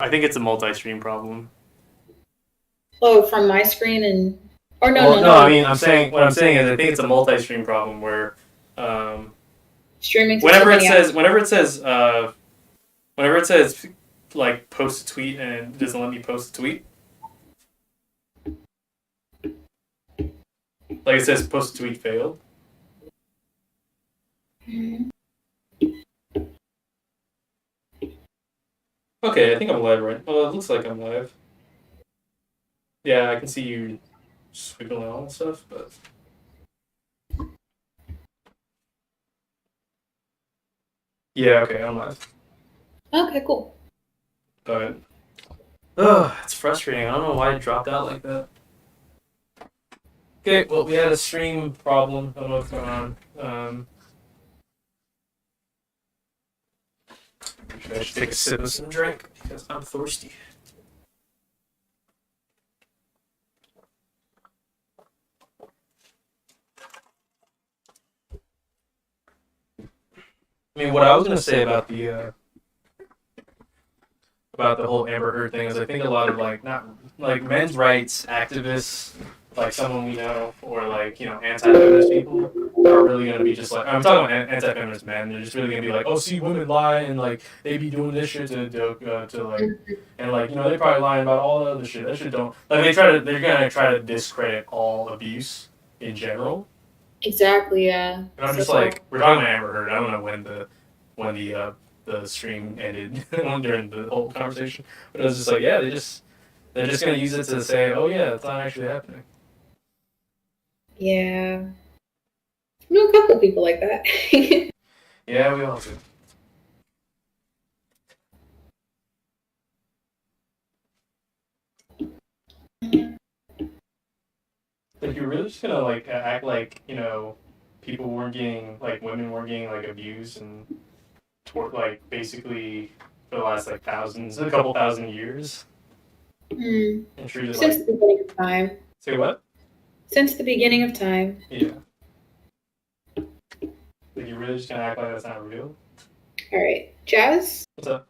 I think it's a multi-stream problem. Oh, from my screen and or no, Well, no, no, not I you. mean, I'm saying is I think it's a multi-stream problem where, um, Streaming to too many apps. whenever it says like post a tweet and it doesn't let me post a tweet, like it says post a tweet failed. Mhm. Okay, I think I'm live right. Well, it looks like I'm live. Yeah, I can see you squiggling on and stuff, but yeah, okay, I'm live. Okay, cool. But oh, it's frustrating. I don't know why it dropped out like that. Okay, well, we had a stream problem. I don't know what's going on. I should take a sip of some drink because I'm thirsty. I mean, what I was gonna say about the whole Amber Heard thing is I think a lot of like not like men's rights activists, like someone we know, or like anti-feminist people are really gonna be just like I'm talking about anti-feminist men. They're just really gonna be like, oh, see, women lie and like they be doing this shit to like and like they probably lying about all the other shit. That shit don't like they're gonna try to discredit all abuse in general. Exactly, yeah. And I'm So just like, we're talking about Amber Heard. I don't know when the stream ended during the whole conversation, but it was just like, yeah, they're just gonna use it to say, oh yeah, it's not actually happening. yeah. I know a couple people like that. Yeah, we all do. Like you're really just gonna like act like people weren't getting like women weren't getting like abused and like basically for the last like a couple thousand years Mm. and treated Since like the beginning of time. say what? Since the beginning of time. Yeah. Like you're really just gonna act like that's not real? All right, Jazz. What's up?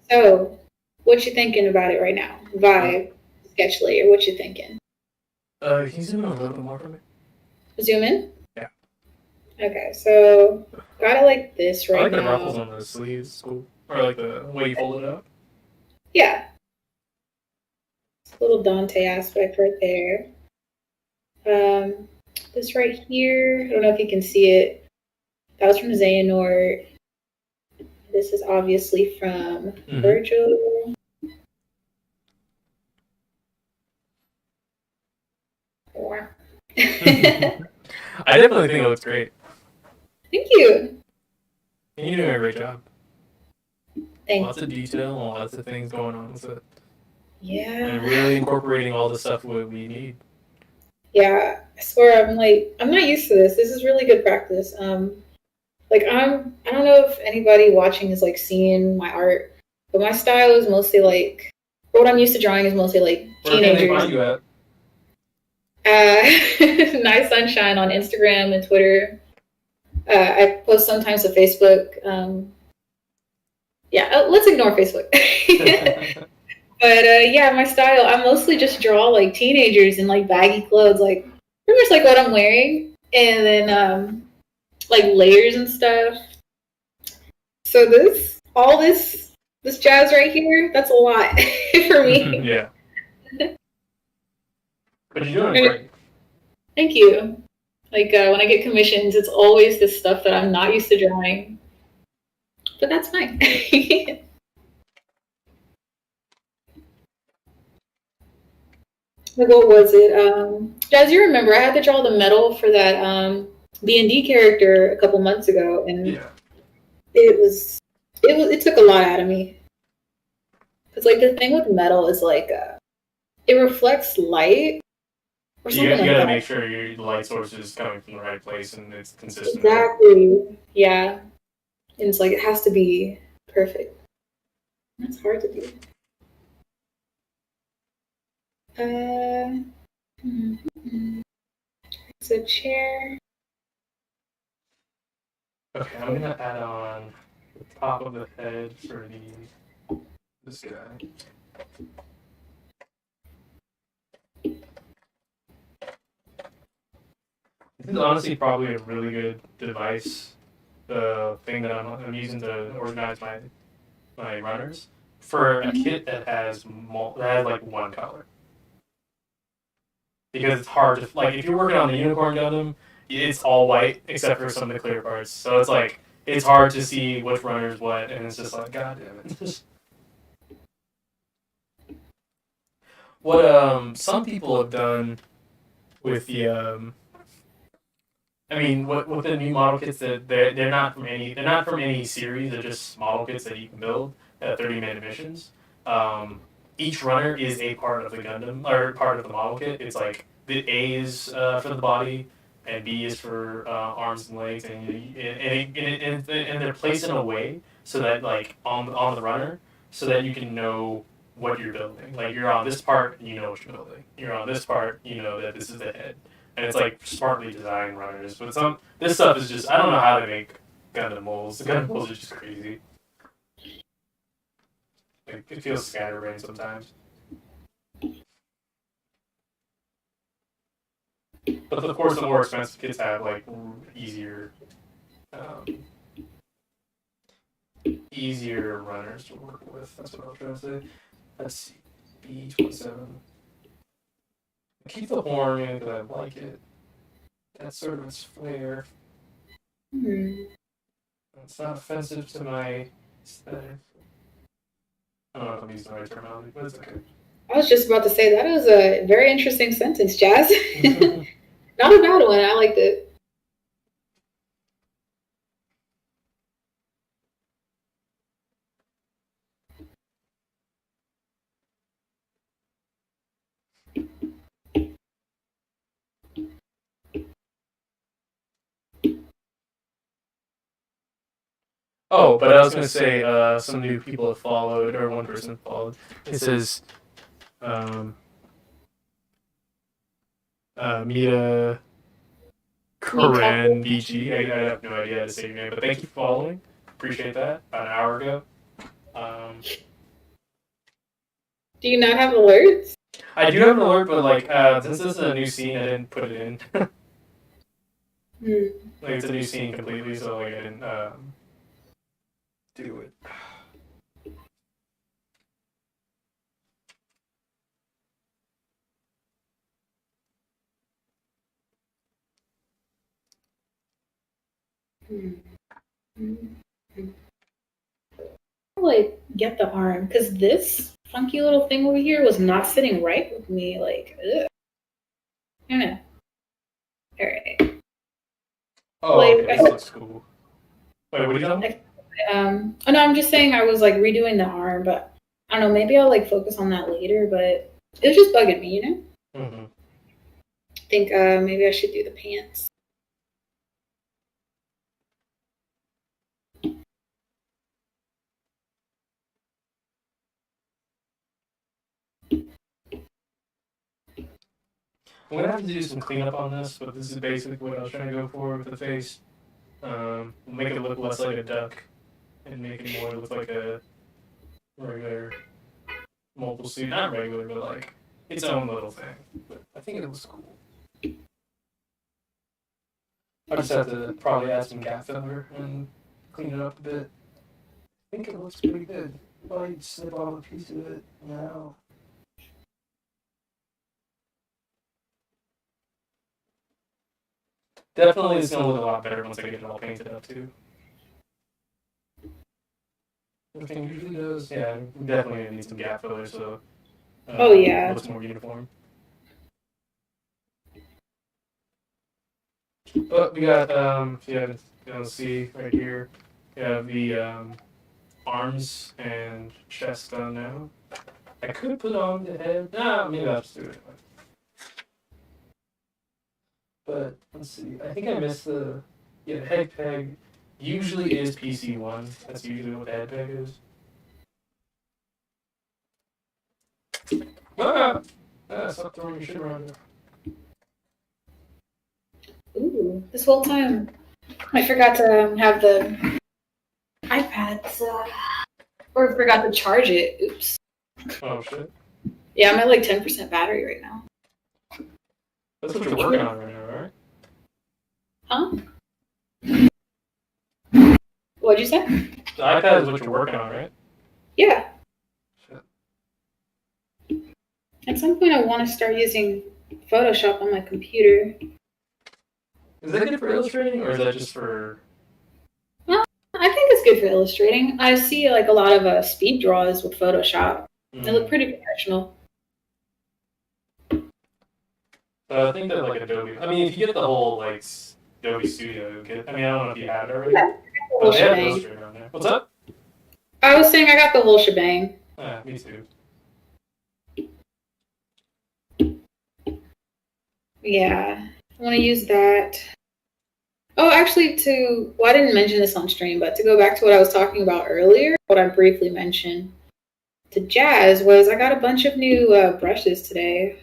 So, what you thinking about it right now? Vibe, sketch layer. What you thinking? Can you zoom in a little bit more for me? Zoom in. Yeah. Okay, so got it like this I right like the now. ruffles on the sleeves. It's cool. Or like the way you fold it up. Yeah, little Dante aspect right there. This right here. I don't know if you can see it. That was from Xehanort. This is obviously from Virgil. Wow. I definitely think it looks great. Thank you. You're doing a great job. Thank Lots of detail, lots of things going on with it. Yeah. And really incorporating all the stuff we need. Yeah, I swear I'm not used to this. This is really good practice. Like I don't know if anybody watching is like seeing my art, but my style is mostly like what I'm used to drawing is mostly like teenagers. Where can they find you at? Nice Sunshine on Instagram and Twitter. I post sometimes to Facebook. Yeah, let's ignore Facebook. But yeah, my style, I mostly just draw like teenagers in like baggy clothes, like pretty much like what I'm wearing, and then like layers and stuff. So this jazz right here, that's a lot for me. Yeah. But you're doing great. Thank you. Like when I get commissions, it's always this stuff that I'm not used to drawing, but that's fine. Like what was it? Jazz, you remember I had to draw the medal for that D&D character a couple months ago, and yeah. it took a lot out of me. It's like the thing with metal is like it reflects light. Or something you gotta like make sure your light source is coming from the right place and it's consistent. Exactly. Yeah. And it's like it has to be perfect. That's hard to do. It's a chair. Okay, I'm gonna add on the top of the head for This guy. This is honestly probably a really good device. The thing that I'm using to organize my runners for a kit that has like one color, because it's hard to like if you're working on the unicorn Gundam, it's all white except for some of the clear parts. So it's like it's hard to see which runner is what, and it's just like god damn it. What some people have done with the I mean, what with the new model kits that they're not from any series. They're just model kits that you can build at 30-minute missions. Um, each runner is a part of the Gundam or part of the model kit. It's like the A is for the body, and B is for arms and legs, and they're placed in a way so that like on the runner, so that you can know what you're building. Like you're on this part, you know what you're building. You're on this part, you know that this is the head, and it's like smartly designed runners. But this stuff is just I don't know how they make Gundam molds. The Gundam molds are just crazy. Like it feels scatterbrained sometimes. But of course, the more expensive kits have like um, easier runners to work with. That's what I was trying to say. Let's see, B27. Keep the horn in because I like it. That's sort of its flair. It's not offensive to my aesthetic. I don't know if I'm using the right terminology, but it's okay. I was just about to say that was a very interesting sentence, Jazz. Not a bad one. I liked it. Oh, but I was going to say some new people have followed, or one person followed. It says Mita Karen BG. I have no idea how to say your name, but thank you for following. Appreciate that. About an hour ago. Do you not have alerts? I do have an alert, but like since this is a new scene, I didn't put it in. Like it's a new scene completely, so like I didn't do it. Like get the arm because this funky little thing over here was not sitting right with me. Like, ugh. I don't know. All right. Oh, like, okay, this looks cool. Wait, what are you talking about? Oh no, I'm just saying I was like redoing the arm, but I don't know. Maybe I'll like focus on that later. But it was just bugging me, you know. Mm-hmm. I think maybe I should do the pants. I'm gonna have to do some cleanup on this, but this is basically what I was trying to go for with the face. Make it look less like a duck, and make it more look like a regular mobile suit. Not regular, but like its own little thing. But I think it looks cool. I just have to probably add some gap filler and clean it up a bit. I think it looks pretty good. Probably snip off a piece of it now. Definitely it's going to look a lot better once I get it all painted up too. Everything usually does. Yeah, definitely need some gap filler so oh yeah, it looks more uniform. But we got if you haven't see right here, we have the arms and chest done now. I could put on the head. Nah, maybe I'll just do it anyway. But let's see. I think I missed the head peg. Usually is PC1. That's usually what the head peg is. Stop throwing your shit around there. Ooh, this whole time I forgot to have the iPad. So Or forgot to charge it. Oops. Oh shit. Yeah, I'm at like 10% battery right now. That's what you're working on right now, right? Huh? What'd you say? The iPad is what you're working on, right? Yeah. Shit. At some point, I want to start using Photoshop on my computer. Is that good for illustrating, or is that just for? Well, I think it's good for illustrating. I see like a lot of speed draws with Photoshop. They look pretty professional. But I think that like Adobe. I mean, if you get the whole like Adobe Studio, you'll get. I mean, I don't know if you have it already. Yeah, But they have Illustrator on there. What's up? I was saying I got the whole shebang. Yeah, me too. Yeah, I want to use that. Oh, actually, well, I didn't mention this on stream, but to go back to what I was talking about earlier, what I briefly mentioned to Jazz was I got a bunch of new brushes today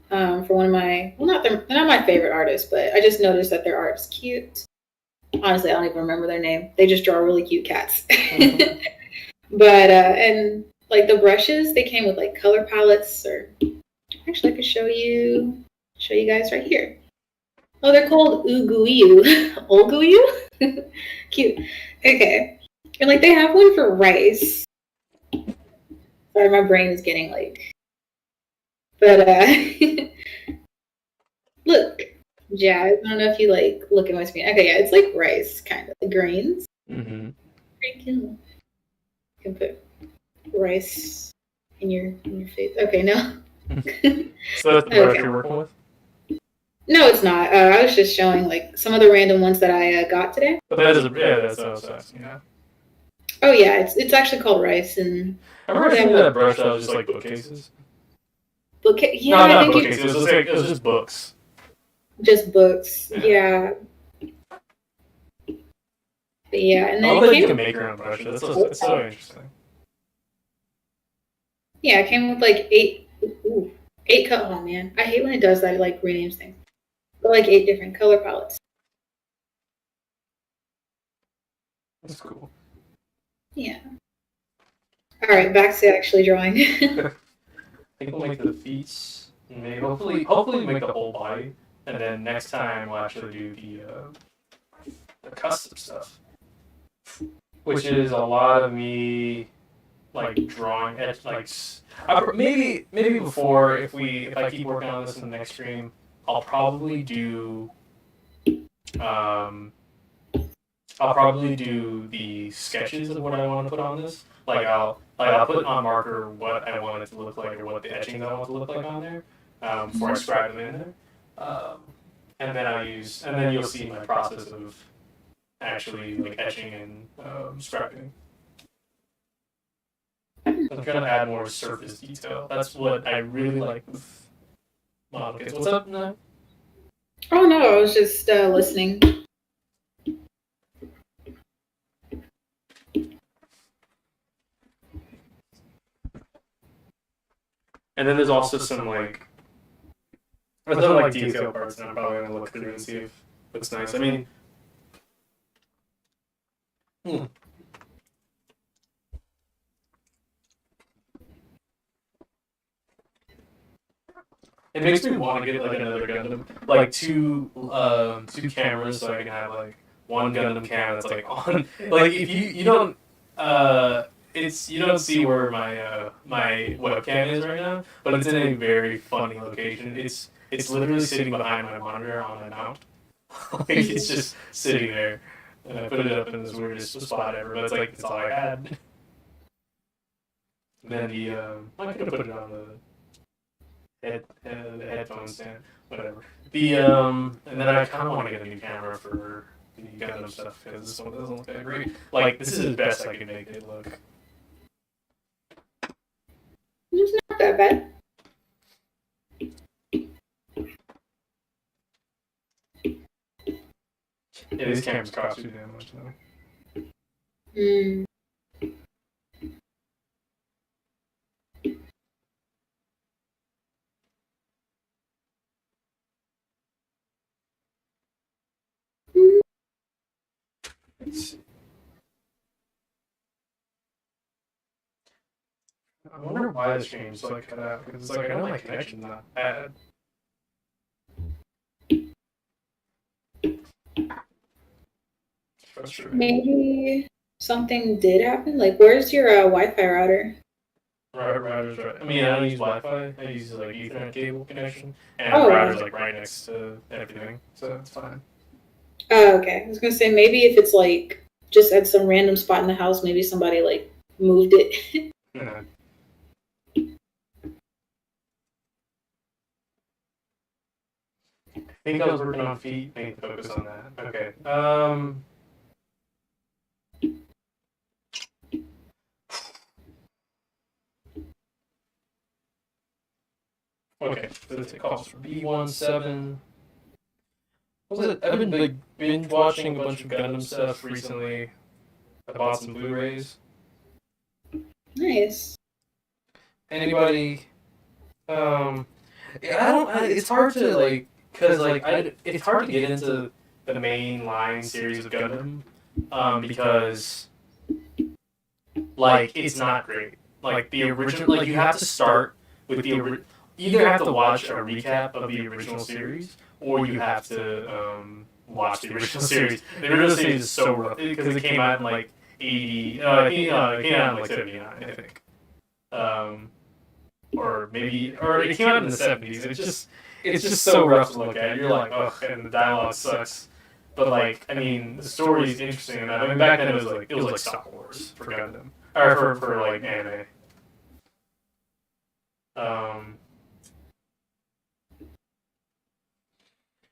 for one of my, well, they're not my favorite artists, but I just noticed that their art is cute. Honestly, I don't even remember their name. They just draw really cute cats. But, and like the brushes, they came with like color palettes, or actually I could show you guys right here. Oh, they're called Uguiyu. Olguiyu? Cute. Okay. And like they have one for rice. Sorry, my brain is getting like. But look, Jazz. I don't know if you like look at my screen. Okay, yeah, it's like rice, kind of the greens. Mm-hmm. Pretty cool. You can put rice in your face. Okay, no. So that's the brush you're working with? No, it's not. I was just showing like some of the random ones that I got today. But that is that's what I was asking. Yeah. Oh yeah, it's actually called rice, and I remember seeing that brush that was just like bookcases. Yeah, no, not bookcases. It was just books. Just books. Yeah. But yeah, and then I love that you can make your own brushes. It's so interesting. Yeah, it came with like eight color. Oh man, I hate when it does that. It like renames things. But like 8 different color palettes. That's cool. Yeah. All right, back to actually drawing. I think we'll make the feet. Maybe hopefully make the whole body, and then next time we'll actually do the custom stuff, which is a lot of me like drawing maybe before if I keep working on this in the next stream, I'll probably do the sketches of what I want to put on this. I'll put on marker what I want it to look like or what the etchings I want to look like on there before I scribe them in there. And then you'll see my process of actually like etching and scribing. I'm trying to add more surface detail. That's what I really like with model kits. What's up, now? Oh no, I was just listening. And then there's also some like detail parts that I'm probably gonna look through and see if it looks nice. I mean, it makes me want to get like another Gundam, like two cameras, so I can have like one Gundam cam that's like on. Like if you don't you don't see where my webcam is right now, but it's in a very funny location. It's literally sitting behind my monitor on a mount. Like it's just sitting there. And I put it up in this weirdest spot ever, but it's all I had. And then I could have put it on the headphone stand, whatever. And then I kind of want to get a new camera for the Gundam stuff because this one doesn't look that great. Like this is the best I can make it look. It's not that bad. Yeah, these cameras cost too damn much though. Mm. Let's see. I wonder why the stream just like cut out, because it's like I know my connection's not bad. Frustrating. Maybe something did happen. Like, where's your Wi-Fi router? Router's right. I mean, I don't use Wi-Fi. I use like Ethernet cable connection, and Oh, router's like right next to everything, so it's fine. oh, okay. I was gonna say maybe if it's like just at some random spot in the house, maybe somebody like moved it. Yeah. I think I was working on feet. I need to focus on that. Okay. Okay. Let's take calls for B17. What was it? I've been like binge watching a bunch of Gundam stuff recently. I bought some Blu-rays. Nice. Anybody? Yeah, I don't. It's hard to like, cause like it's hard to get into the main line series of Gundam, because like it's not great. Like the original, like you have to start with the either have to watch a recap of the original series, or you have to watch the original series. The original series is so rough because it came out in like 80. It came out in like 79, I think. Or maybe, or it came out in the 70s. It's just so rough to look at. You're like, ugh, and the dialogue sucks. But like, I mean, the story is interesting enough. I mean, back then it was like Star Wars for Gundam, or for like anime.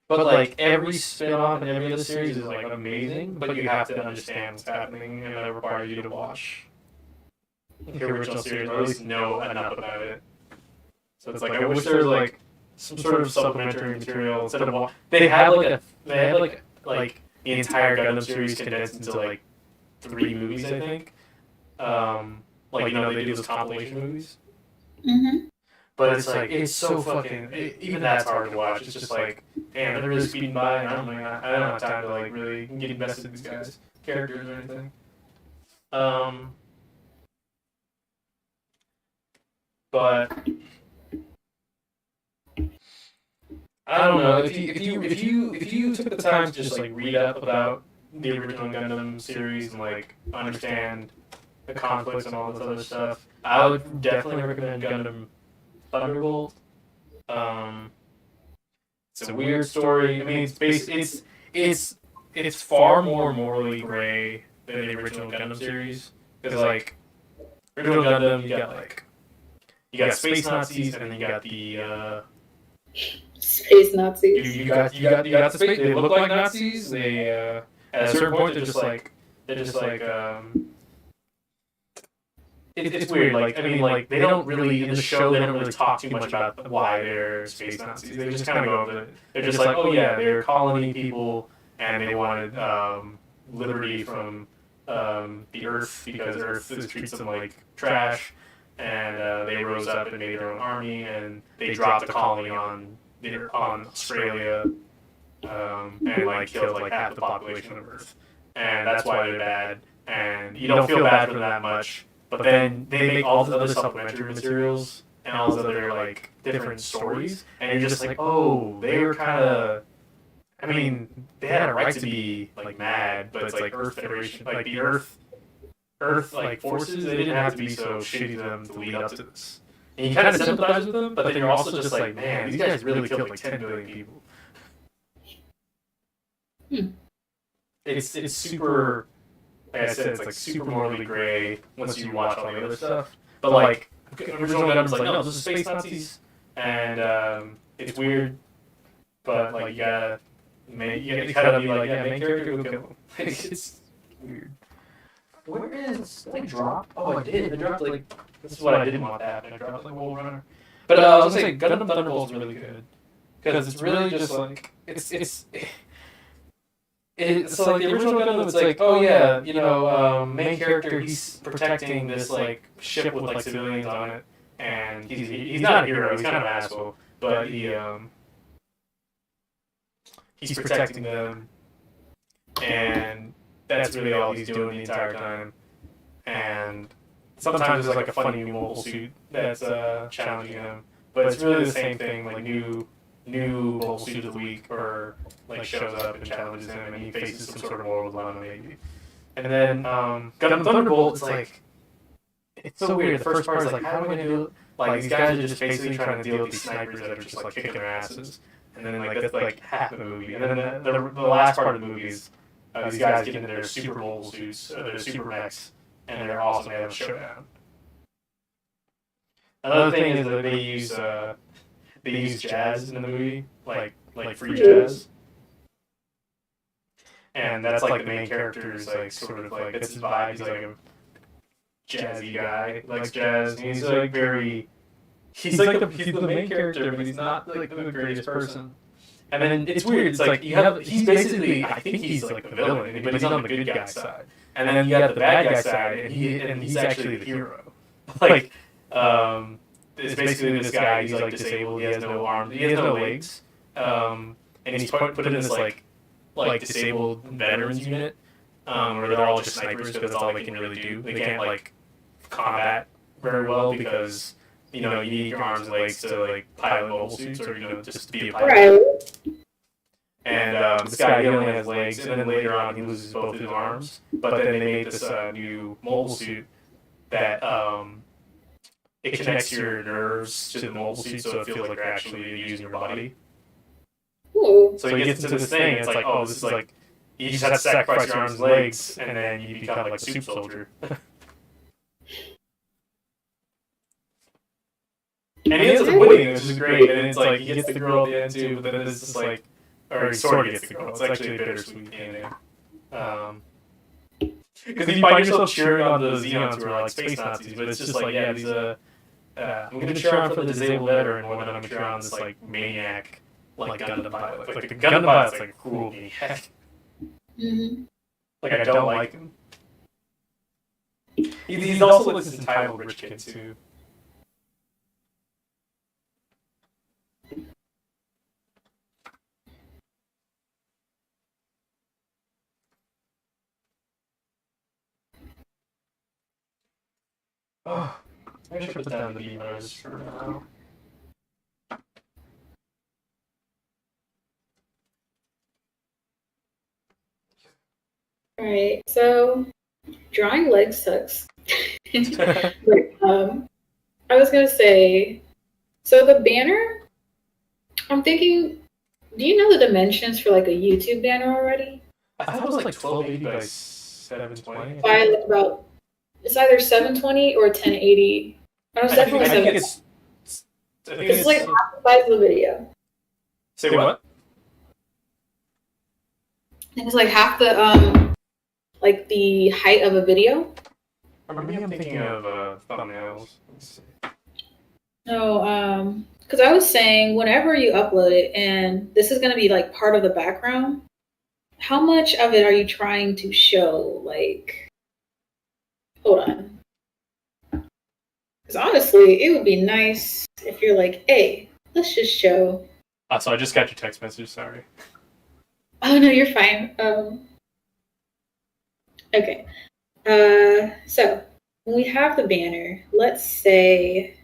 But like every spin-off and every other series is like amazing, but you have to understand what's happening, and that requires you to watch the original series, or at least know enough about it. So it's like I wish there was like some sort of supplementary material instead of they have like the entire Gundam series condensed into like 3 movies, I think. Like they do those compilation movies. Mm-hmm. But it's like it's so fucking even that's hard to watch. It's just like damn, they're really speeding by, and I don't have time to like really get invested in these guys' characters or anything. But I don't know if you took the time to just like read up about the original Gundam series and like understand the conflicts and all this other stuff, I would definitely recommend Gundam Thunderbolt. It's a weird story. I mean, it's far more morally gray than the original Gundam series because like original Gundam, you got space Nazis, and then you got the Space Nazis. you got the space. They look like Nazis. They at a certain point they're just like it's weird. Like I mean, like they don't really in the show. They don't really talk too much about why they're space Nazis. They just kind of go over it. They're just like, oh yeah, they're colony people, and they wanted liberty from the Earth because Earth treats them like trash, and they rose up and made their own army, and they dropped the colony on Australia, and like killed like half the population of Earth, and that's why they're bad. And you don't feel bad for them that much. But then they make all the other supplementary materials and all those other like different stories, and you're just like, oh, they were kind of. I mean, they had a right to be like mad, but it's like Earth Federation, like the Earth like forces. They didn't have to be so shitty to them to lead up to this. And you kind of sympathize with them, but then you're also just like, man, these guys really killed like 10 million people. It's super. Like I said, it's like super morally gray once you watch all the other stuff. But like original Gundam's like, no, this is space Nazis, and it's weird, but like you gotta kind of be like, yeah, main character, go kill him. It's weird. Where is did I drop? Oh, I did. I dropped like this is what I didn't want to happen. I dropped like Wall Runner. But I was gonna say Gundam Thunderbolt is really good because it's really just like it's like the original Gundam. It's like, oh yeah, main character, he's protecting this like ship with like civilians on it, and he's not a hero. He's kind of an asshole, but he's protecting them, and that's really all he's doing the entire time. And sometimes there's like a funny new mobile suit that's challenging him, but it's really the same thing. Like new mobile suit of the week, or like shows up and challenges him, and he faces some sort of moral dilemma maybe. And then Gundam Thunderbolt is like, it's so weird. The first part is like, how are we gonna do? Like these guys are just basically trying to deal with these snipers that are just like kicking their asses, and then like that's like half the movie, and then the last part of the movie is these guys get into their super mobile suits, their super mechs, and they're awesome. They have a showdown. Another thing is that they use jazz in the movie, like free jazz, and that's like the main character's like sort of like that's his vibe. He's like a jazzy guy, likes jazz, and he's like very. He's the main character, but he's not like the greatest person. And then it's weird. It's like he's basically, I think he's like the villain, but he's on the good guy side. And then you got the bad guy side, and he's actually the hero. Like, it's basically this guy. He's like disabled. He has no arms. He has no legs. And he's put in this like disabled veterans unit, where they're all just snipers because that's all they can really do. They can't like combat very well because you need your arms and legs to like pilot mobile suits or just to be a pilot. Right. And this guy, he only has legs, and then later on he loses both his arms. But then they made this new mobile suit that it connects your nerves to the mobile suit, so it feels like you're actually using your body. Ooh. So he gets into this thing, and it's like, oh, this is like, you just have to sacrifice your arms and legs, and then you become like a soup soldier. And he ends up winning, which is great, and it's like, he gets the girl at the end too, but then it's just like, or he sort of gets the girl. It's actually a bittersweet ending. Because you find yourself cheering on the Xeons who are like space Nazis, but it's just like, yeah, these, I'm going to cheer on for the disabled veteran more than I'm going to cheer on this like maniac, like Gundam pilot. Like the Gundam pilot's like a cruel maniac. Mm-hmm. Like I don't like him. He's also like this entitled rich kid too. Oh, I should put down the beamers for now. Alright, so drawing legs sucks. But, I was gonna say, so the banner, I'm thinking, do you know the dimensions for like a YouTube banner already? I thought it was like 1280 by 720. By like about, it's either 720 or 1080. I was definitely I think 720. it's It's like half the size of the video. Say what? I think it's like half the like the height of a video. Or maybe I'm thinking of thumbnails. No, because I was saying whenever you upload it, and this is going to be like part of the background, how much of it are you trying to show? Like, hold on. Because honestly, it would be nice if you're like, hey, let's just show. So I just got your text message, sorry. Oh, no, you're fine. Okay. So when we have the banner, let's say,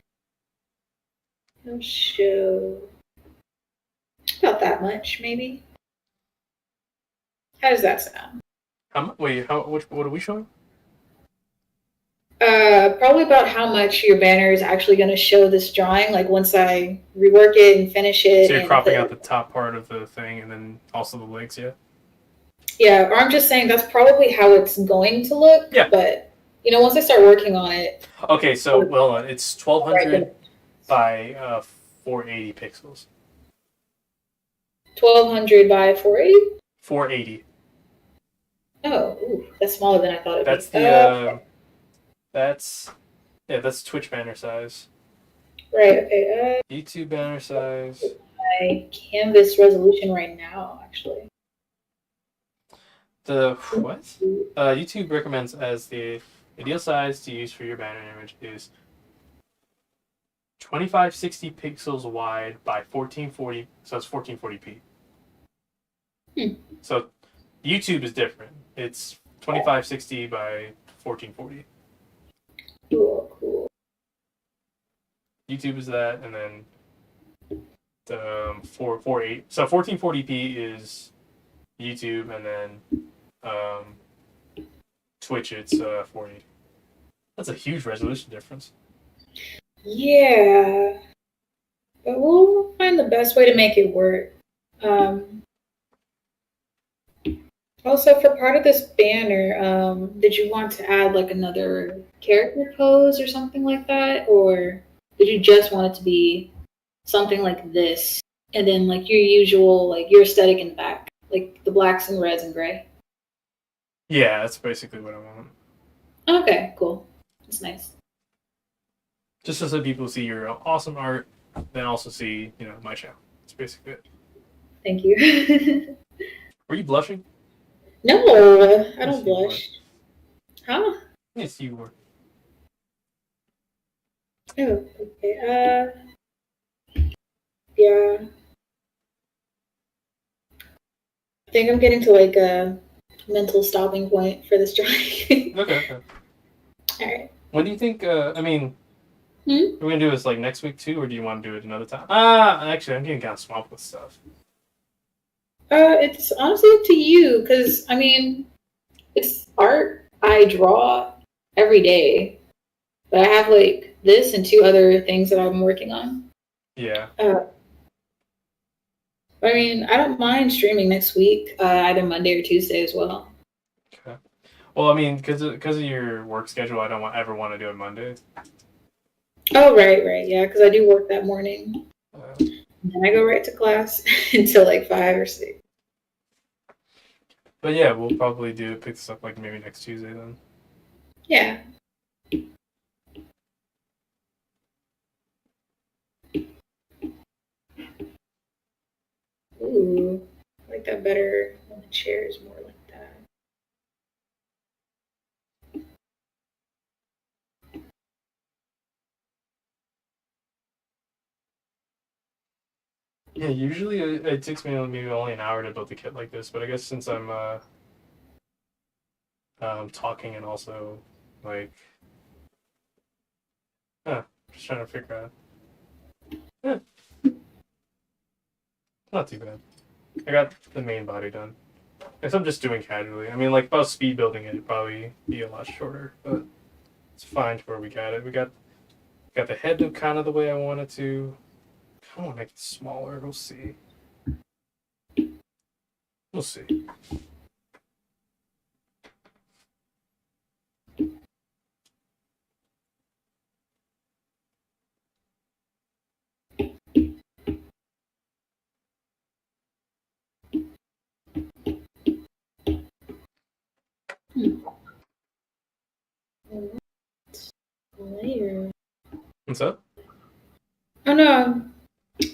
let's show about that much, maybe. How does that sound? What are we showing? Probably about how much your banner is actually going to show this drawing. Like once I rework it and finish it. So you're cropping out the top part of the thing and then also the legs, yeah? Yeah, or I'm just saying that's probably how it's going to look. Yeah. But, once I start working on it. Okay, so, well, it's 1200 by 480 pixels. 1200 by 480? 480. Oh, ooh, that's smaller than I thought it That's was. That's Twitch banner size. Right, okay. YouTube banner size. My canvas resolution right now, actually. The what? YouTube recommends as the ideal size to use for your banner image is 2560 pixels wide by 1440, so it's 1440p. So YouTube is different. It's 2560 by 1440. Cool, cool. YouTube is that, and then the 448. So 1440p is YouTube, and then Twitch it's 480. That's a huge resolution difference. Yeah, but we'll find the best way to make it work. Also, for part of this banner, did you want to add like another character pose or something like that, or did you just want it to be something like this, and then like your usual, like your aesthetic in the back, like the blacks and reds and gray? Yeah, that's basically what I want. Okay, cool. That's nice. Just so people see your awesome art, then also see, my channel. That's basically it. Thank you. Were you blushing? No, I Yes, don't you were. blush. Huh? Yes, you were. Oh, okay. Yeah. I think I'm getting to like a mental stopping point for this drawing. Okay. All right. When do you think? I mean, Hmm? we're gonna do this like next week too, or do you want to do it another time? Actually, I'm getting kind of swamped with stuff. It's honestly up to you, because I mean, it's art I draw every day, but I have like this and two other things that I'm working on. Yeah. I mean, I don't mind streaming next week, either Monday or Tuesday as well. Okay. Well, I mean, because of your work schedule, I don't ever want to do it Monday. Oh, right, yeah, because I do work that morning. Uh, And I go right to class until like 5 or 6. but yeah, we'll probably pick this up like maybe next Tuesday then. Yeah. Ooh, I like that better when the chair is more like that. Yeah, usually it takes me maybe only an hour to build a kit like this, but I guess since I'm talking and also like, just trying to figure out. Not too bad. I got the main body done. Guess I'm just doing casually. I mean, like, if I was speed building it, it'd probably be a lot shorter, but it's fine to where we got it. We got the head kind of the way I want it to. I want to make it smaller. We'll see. We'll see. Layer. What's up? Oh no,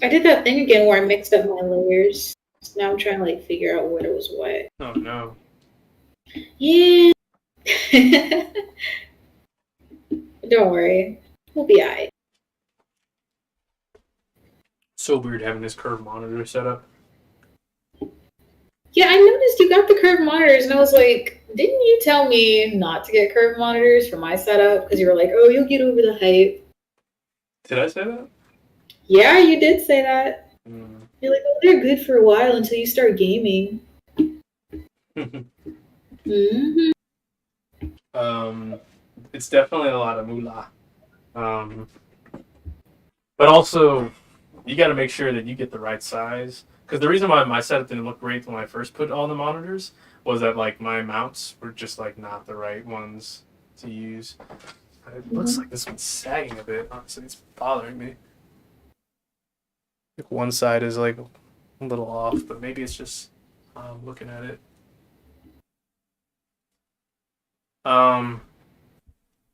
I did that thing again where I mixed up my layers. So now I'm trying to like figure out what was what. Oh no. Yeah. Don't worry, we'll be alright. So weird having this curved monitor set up. Yeah, I noticed you got the curved monitors, and I was like, didn't you tell me not to get curved monitors for my setup? Because you were like, oh, you'll get over the hype. Did I say that? Yeah, you did say that. Mm. You're like, oh, they're good for a while until you start gaming. Mm-hmm. It's definitely a lot of moolah. But also, you got to make sure that you get the right size. Because the reason why my setup didn't look great when I first put all the monitors was that like my mounts were just like not the right ones to use. It looks like this one's sagging a bit. Honestly, it's bothering me. Like one side is like a little off, but maybe it's just looking at it.